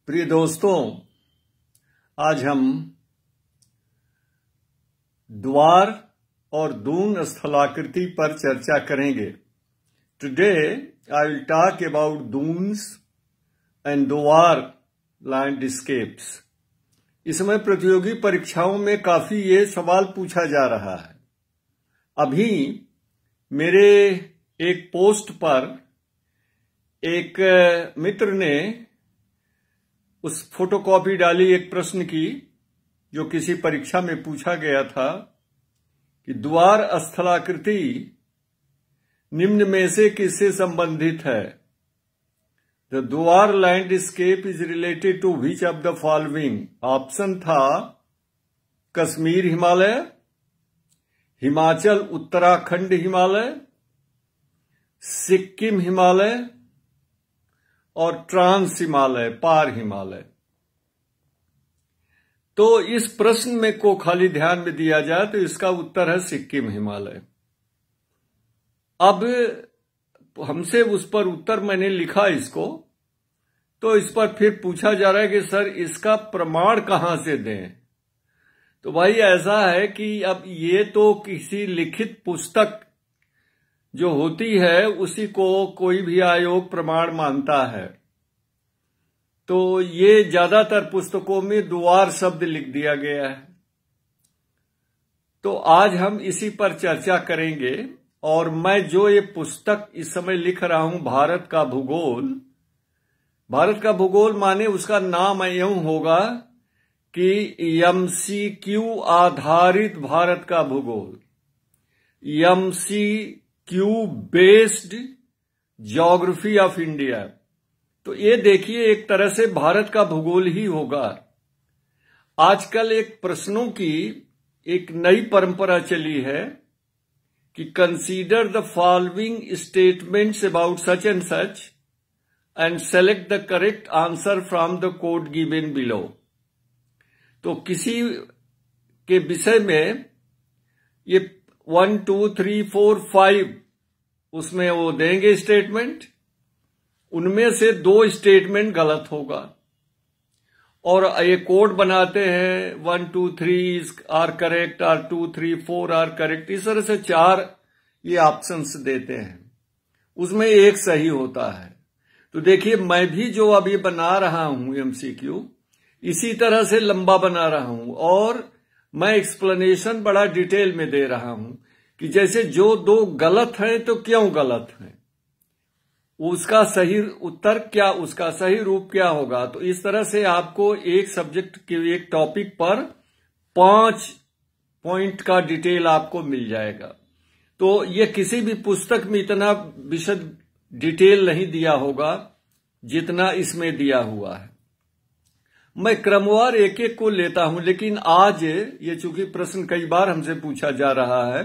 प्रिय दोस्तों, आज हम द्वार और दून स्थलाकृति पर चर्चा करेंगे। Today I will talk about doons and dwar landscapes. इस समय प्रतियोगी परीक्षाओं में काफी ये सवाल पूछा जा रहा है। अभी मेरे एक पोस्ट पर एक मित्र ने उस फोटोकॉपी डाली एक प्रश्न की जो किसी परीक्षा में पूछा गया था कि द्वार स्थलाकृति निम्न में से किससे संबंधित है। The Duar landscape is related to which of the following. Option था कश्मीर हिमालय, हिमाचल उत्तराखंड हिमालय, सिक्किम हिमालय और ट्रांस हिमालय, पार हिमालय। तो इस प्रश्न में को खाली ध्यान में दिया जाए तो इसका उत्तर है सिक्किम हिमालय। अब हमसे उस पर उत्तर मैंने लिखा इसको, तो इस पर फिर पूछा जा रहा है कि सर इसका प्रमाण कहां से दें। तो भाई ऐसा है कि अब ये तो किसी लिखित पुस्तक जो होती है उसी को कोई भी आयोग प्रमाण मानता है। तो ये ज्यादातर पुस्तकों में द्वार शब्द लिख दिया गया है। तो आज हम इसी पर चर्चा करेंगे। और मैं जो ये पुस्तक इस समय लिख रहा हूं, भारत का भूगोल, भारत का भूगोल माने उसका नाम यूं होगा कि एमसीक्यू आधारित भारत का भूगोल, MCQ based geography of India. तो ये देखिए एक तरह से भारत का भूगोल ही होगा। आजकल एक प्रश्नों की एक नई परंपरा चली है कि consider the following statements about such and such and select the correct answer from the code given below. तो किसी के विषय में ये 1, 2, 3, 4, 5 उसमें वो देंगे स्टेटमेंट, उनमें से 2 स्टेटमेंट गलत होगा और ये कोड बनाते हैं 1, 2, 3 आर करेक्ट, और 2, 3, 4 आर करेक्ट। इस तरह से 4 ये ऑप्शंस देते हैं, उसमें एक सही होता है। तो देखिए मैं भी जो अभी बना रहा हूं एमसीक्यू, इसी तरह से लंबा बना रहा हूं और मैं एक्सप्लेनेशन बड़ा डिटेल में दे रहा हूं कि जैसे जो 2 गलत हैं तो क्यों गलत हैं, उसका सही उत्तर क्या, उसका सही रूप क्या होगा। तो इस तरह से आपको एक सब्जेक्ट के एक टॉपिक पर 5 पॉइंट का डिटेल आपको मिल जाएगा। तो ये किसी भी पुस्तक में इतना विशद डिटेल नहीं दिया होगा जितना इसमें दिया हुआ है। मैं क्रमवार एक एक को लेता हूं, लेकिन आज ये चूंकि प्रश्न कई बार हमसे पूछा जा रहा है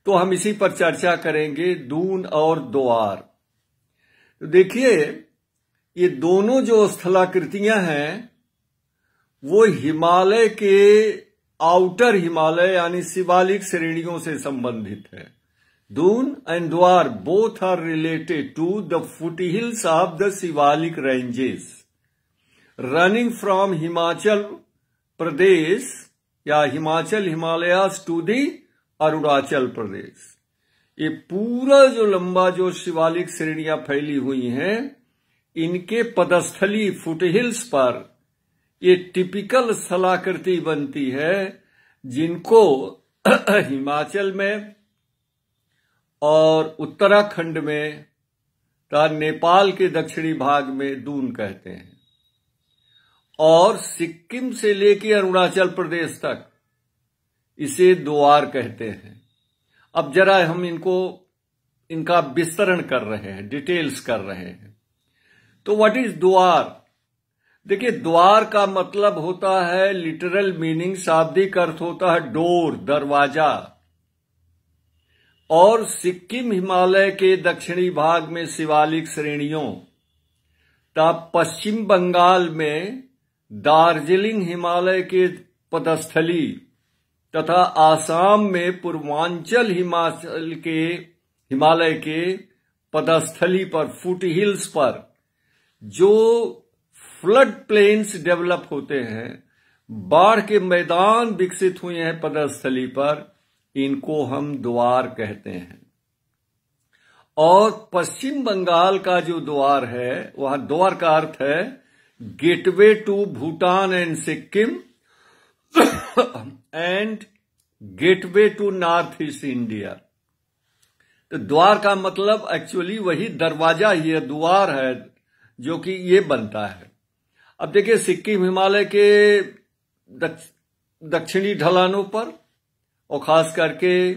तो हम इसी पर चर्चा करेंगे, दून और द्वार। तो देखिए ये दोनों जो स्थलाकृतियां हैं वो हिमालय के आउटर हिमालय यानी शिवालिक श्रेणियों से संबंधित है। Doon and dwar both are related to the foothills of the Shivalik ranges running from Himachal Pradesh या Himachal Himalayas to the Arunachal Pradesh. ये पूरा जो लंबा जो शिवालिक श्रेणियां फैली हुई हैं, इनके पदस्थली फुटहिल्स पर ये टिपिकल स्थलाकृति बनती है, जिनको हिमाचल में और उत्तराखंड में तथा नेपाल के दक्षिणी भाग में दून कहते हैं और सिक्किम से लेकर अरुणाचल प्रदेश तक इसे द्वार कहते हैं। अब जरा हम इनका विस्तरण कर रहे हैं, डिटेल्स कर रहे हैं। तो व्हाट इज द्वार? देखिए द्वार का मतलब होता है, लिटरल मीनिंग शाब्दिक अर्थ होता है डोर, दरवाजा। और सिक्किम हिमालय के दक्षिणी भाग में शिवालिक श्रेणियों, तब पश्चिम बंगाल में दार्जिलिंग हिमालय के पदस्थली तथा आसाम में पूर्वांचल हिमालय के पदस्थली पर, फुट हिल्स पर जो फ्लड प्लेन्स डेवलप होते हैं, बाढ़ के मैदान विकसित हुए हैं पदस्थली पर, इनको हम द्वार कहते हैं। और पश्चिम बंगाल का जो द्वार है, वहां द्वार का अर्थ है gateway to Bhutan and Sikkim and gateway to north east India. तो द्वार का मतलब एक्चुअली वही दरवाजा ही है, द्वार है, जो कि ये बनता है। अब देखिए, सिक्किम हिमालय के दक्षिणी ढलानों पर और खास करके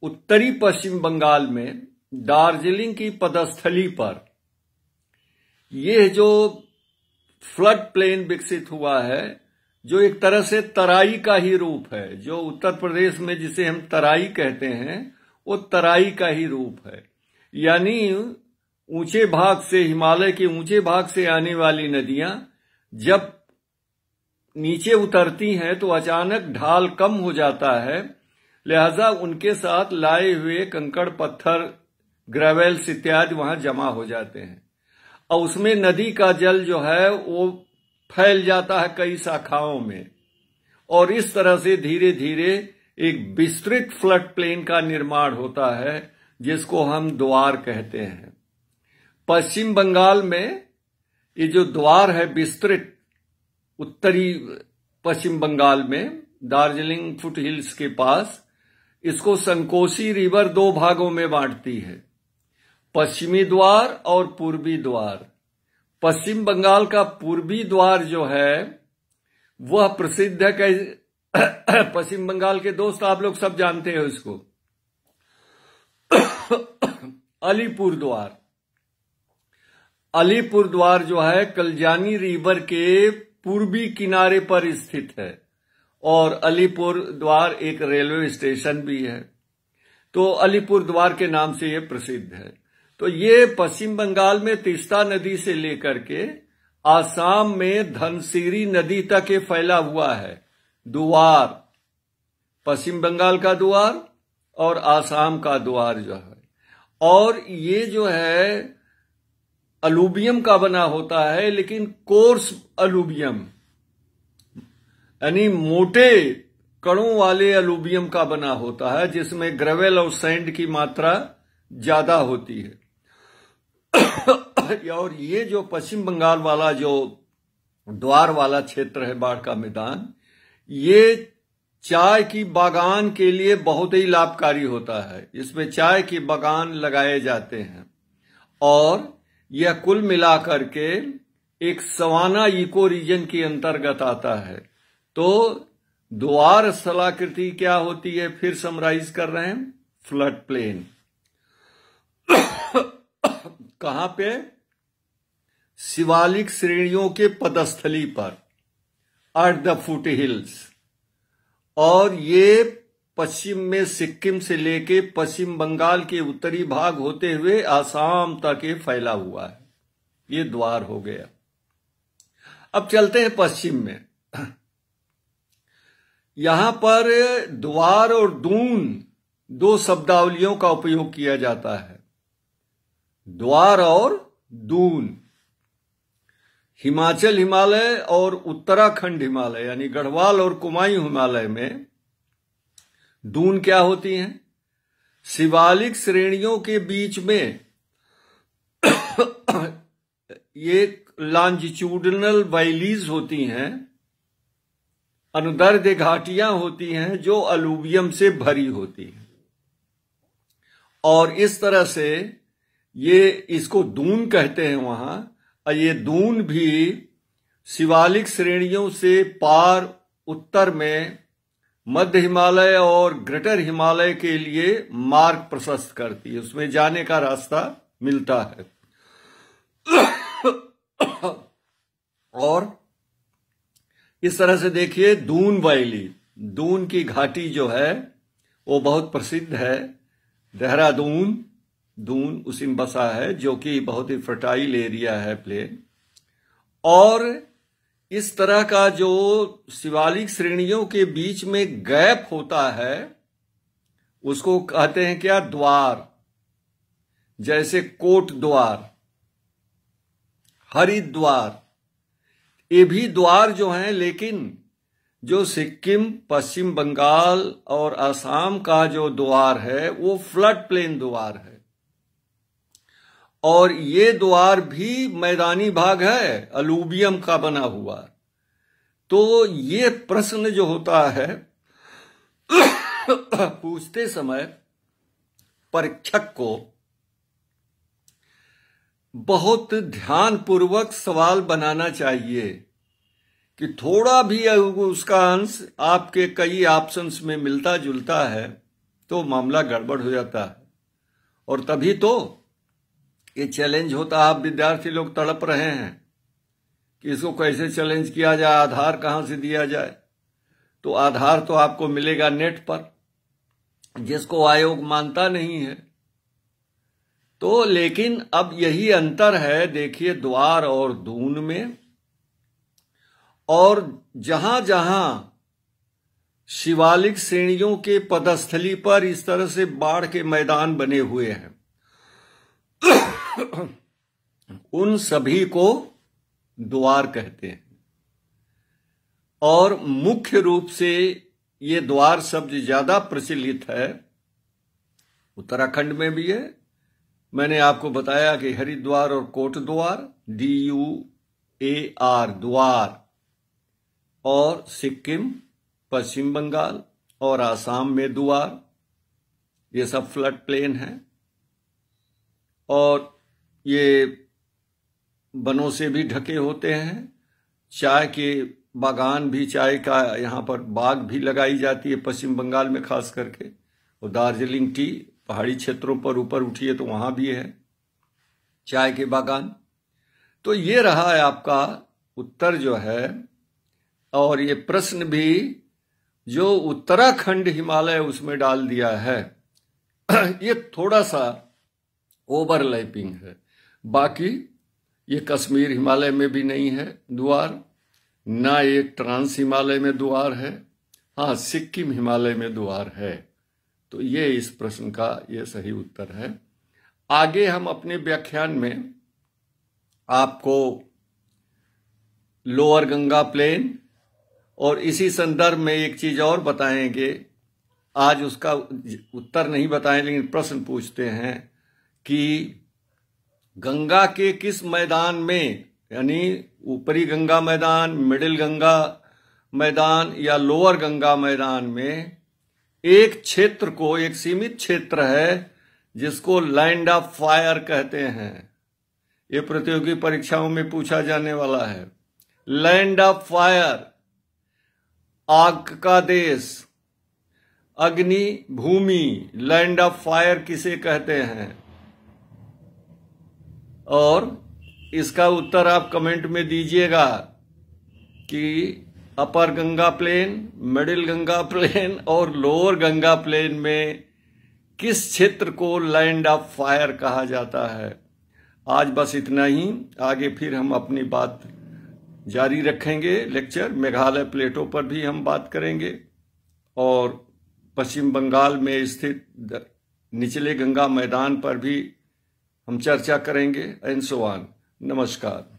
उत्तरी पश्चिम बंगाल में दार्जिलिंग की पदस्थली पर यह जो फ्लड प्लेन विकसित हुआ है, जो एक तरह से तराई का ही रूप है, जो उत्तर प्रदेश में जिसे हम तराई कहते हैं, वो तराई का ही रूप है। यानी ऊंचे भाग से, हिमालय के ऊंचे भाग से आने वाली नदियां जब नीचे उतरती हैं तो अचानक ढाल कम हो जाता है, लिहाजा उनके साथ लाए हुए कंकड़ पत्थर, ग्रेवल्स इत्यादि वहां जमा हो जाते हैं और उसमें नदी का जल जो है वो फैल जाता है कई शाखाओं में, और इस तरह से धीरे धीरे एक विस्तृत फ्लड प्लेन का निर्माण होता है, जिसको हम द्वार कहते हैं। पश्चिम बंगाल में ये जो द्वार है विस्तृत, उत्तरी पश्चिम बंगाल में दार्जिलिंग फुट हिल्स के पास, इसको संकोशी रिवर दो भागों में बांटती है, पश्चिमी द्वार और पूर्वी द्वार। पश्चिम बंगाल का पूर्वी द्वार जो है वह प्रसिद्ध है। पश्चिम बंगाल के दोस्त आप लोग सब जानते हैं उसको, अलीपुर द्वार। अलीपुर द्वार जो है कलजानी रिवर के पूर्वी किनारे पर स्थित है और अलीपुर द्वार एक रेलवे स्टेशन भी है, तो अलीपुर द्वार के नाम से यह प्रसिद्ध है। तो ये पश्चिम बंगाल में तीस्ता नदी से लेकर के आसाम में धनसिरी नदी तक ये फैला हुआ है द्वार, पश्चिम बंगाल का द्वार और आसाम का द्वार जो है। और ये जो है अलूवियम का बना होता है, लेकिन कोर्स अलूवियम, यानी मोटे कणों वाले अलूवियम का बना होता है, जिसमें ग्रेवल और सैंड की मात्रा ज्यादा होती है। और ये जो पश्चिम बंगाल वाला जो द्वार वाला क्षेत्र है, बाढ़ का मैदान, ये चाय की बागान के लिए बहुत ही लाभकारी होता है। इसमें चाय की बागान लगाए जाते हैं और यह कुल मिलाकर के एक सवाना इको रीजन के अंतर्गत आता है। तो द्वार स्थलाकृति क्या होती है, फिर समराइज कर रहे हैं, फ्लड प्लेन। कहां पे? शिवालिक श्रेणियों के पदस्थली पर, एट द फुट हिल्स। और ये पश्चिम में सिक्किम से लेके पश्चिम बंगाल के उत्तरी भाग होते हुए आसाम तक ये फैला हुआ है। ये द्वार हो गया। अब चलते हैं पश्चिम में। यहां पर द्वार और दून दो शब्दावलियों का उपयोग किया जाता है, द्वार और दून। हिमाचल हिमालय और उत्तराखंड हिमालय यानी गढ़वाल और कुमायूं हिमालय में दून क्या होती हैं? शिवालिक श्रेणियों के बीच में ये लॉन्जिट्यूडिनल वैलीज होती हैं, अनुदैर्ध्य घाटियां होती हैं जो अलूवियम से भरी होती हैं, और इस तरह से ये इसको दून कहते हैं वहां। और ये दून भी शिवालिक श्रेणियों से पार उत्तर में मध्य हिमालय और ग्रेटर हिमालय के लिए मार्ग प्रशस्त करती है, उसमें जाने का रास्ता मिलता है। और इस तरह से देखिए दून वैली, दून की घाटी जो है वो बहुत प्रसिद्ध है। देहरादून, दून उसी में बसा है, जो कि बहुत ही फर्टाइल एरिया है, प्लेन। और इस तरह का जो शिवालिक श्रेणियों के बीच में गैप होता है उसको कहते हैं क्या? द्वार। जैसे कोट द्वार, हरिद्वार, ये भी द्वार जो हैं, लेकिन जो सिक्किम, पश्चिम बंगाल और असम का जो द्वार है वो फ्लड प्लेन द्वार है, और ये द्वार भी मैदानी भाग है, अलूवियम का बना हुआ। तो ये प्रश्न जो होता है पूछते समय परीक्षक को बहुत ध्यानपूर्वक सवाल बनाना चाहिए कि थोड़ा भी उसका अंश आपके कई ऑप्शंस में मिलता जुलता है तो मामला गड़बड़ हो जाता है। और तभी तो ये चैलेंज होता है। आप विद्यार्थी लोग तड़प रहे हैं कि इसको कैसे चैलेंज किया जाए, आधार कहां से दिया जाए। तो आधार तो आपको मिलेगा नेट पर, जिसको आयोग मानता नहीं है। तो लेकिन अब यही अंतर है, देखिए, द्वार और दून में। और जहां जहां शिवालिक श्रेणियों के पदस्थली पर इस तरह से बाढ़ के मैदान बने हुए हैं उन सभी को द्वार कहते हैं। और मुख्य रूप से ये द्वार शब्द ज्यादा प्रचलित है, उत्तराखंड में भी है। मैंने आपको बताया कि हरिद्वार और कोटद्वार, DUAR द्वार, और सिक्किम, पश्चिम बंगाल और आसाम में द्वार, ये सब फ्लड प्लेन है। और ये वनों से भी ढके होते हैं। चाय के बागान भी, चाय का यहाँ पर बाग भी लगाई जाती है पश्चिम बंगाल में खास करके। और दार्जिलिंग टी, पहाड़ी क्षेत्रों पर ऊपर उठिए तो वहां भी है चाय के बागान। तो ये रहा है आपका उत्तर जो है। और ये प्रश्न भी जो उत्तराखंड हिमालय उसमें डाल दिया है ये थोड़ा सा ओवरलैपिंग है। बाकी ये कश्मीर हिमालय में भी नहीं है द्वार, ना एक ट्रांस हिमालय में द्वार है। हाँ, सिक्किम हिमालय में द्वार है। तो ये इस प्रश्न का ये सही उत्तर है। आगे हम अपने व्याख्यान में आपको लोअर गंगा प्लेन और इसी संदर्भ में एक चीज और बताएंगे। आज उसका उत्तर नहीं बताएं, लेकिन प्रश्न पूछते हैं कि गंगा के किस मैदान में, यानी ऊपरी गंगा मैदान, मिडिल गंगा मैदान या लोअर गंगा मैदान में एक क्षेत्र को, एक सीमित क्षेत्र है जिसको लैंड ऑफ फायर कहते हैं। ये प्रतियोगी परीक्षाओं में पूछा जाने वाला है। लैंड ऑफ फायर, आग का देश, अग्नि भूमि, लैंड ऑफ फायर किसे कहते हैं? और इसका उत्तर आप कमेंट में दीजिएगा कि upper Ganga plain, middle Ganga plain और लोअर गंगा प्लेन में किस क्षेत्र को लैंड ऑफ फायर कहा जाता है। आज बस इतना ही। आगे फिर हम अपनी बात जारी रखेंगे। लेक्चर मेघालय प्लेटों पर भी हम बात करेंगे और पश्चिम बंगाल में स्थित निचले गंगा मैदान पर भी हम चर्चा करेंगे एंड सो ऑन। नमस्कार।